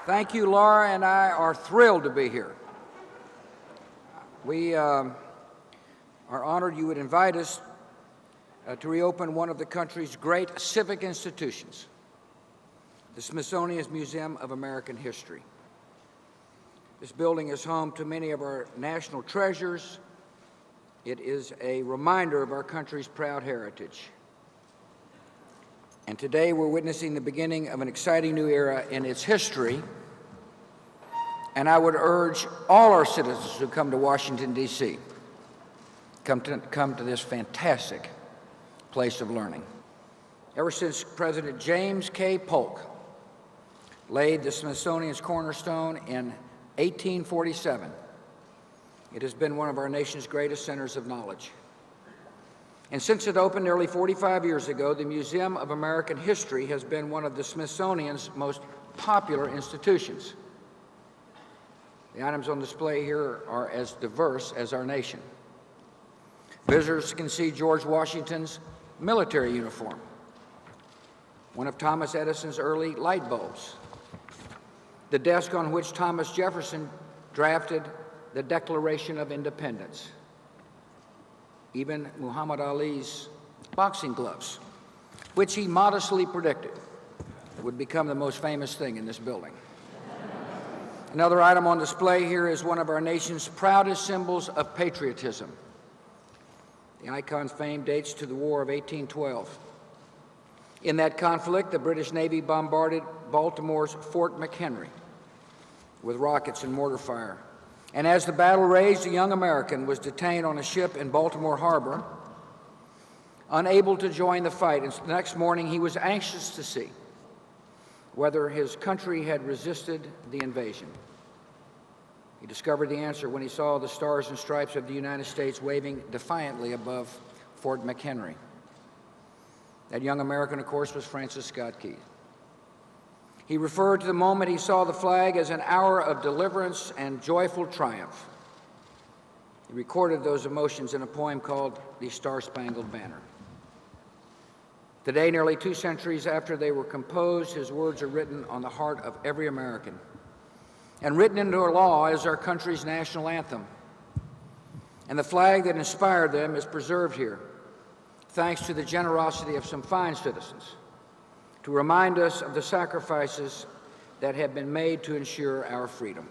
Thank you, Laura, and I are thrilled to be here. We are honored you would invite us to reopen one of the country's great civic institutions, the Smithsonian's Museum of American History. This building is home to many of our national treasures. It is a reminder of our country's proud heritage. And today we're witnessing the beginning of an exciting new era in its history. And I would urge all our citizens who come to Washington, D.C., come to this fantastic place of learning. Ever since President James K. Polk laid the Smithsonian's cornerstone in 1847, it has been one of our nation's greatest centers of knowledge. And since it opened nearly 45 years ago, the Museum of American History has been one of the Smithsonian's most popular institutions. The items on display here are as diverse as our nation. Visitors can see George Washington's military uniform, one of Thomas Edison's early light bulbs, the desk on which Thomas Jefferson drafted the Declaration of Independence, even Muhammad Ali's boxing gloves, which he modestly predicted would become the most famous thing in this building. Another item on display here is one of our nation's proudest symbols of patriotism. The icon's fame dates to the War of 1812. In that conflict, the British Navy bombarded Baltimore's Fort McHenry with rockets and mortar fire. And as the battle raged, a young American was detained on a ship in Baltimore Harbor, unable to join the fight. And the next morning, he was anxious to see whether his country had resisted the invasion. He discovered the answer when he saw the stars and stripes of the United States waving defiantly above Fort McHenry. That young American, of course, was Francis Scott Key. He referred to the moment he saw the flag as an hour of deliverance and joyful triumph. He recorded those emotions in a poem called The Star-Spangled Banner. Today, nearly 2 centuries after they were composed, his words are written on the heart of every American. And written into our law is our country's national anthem. And the flag that inspired them is preserved here, thanks to the generosity of some fine citizens, to remind us of the sacrifices that have been made to ensure our freedom.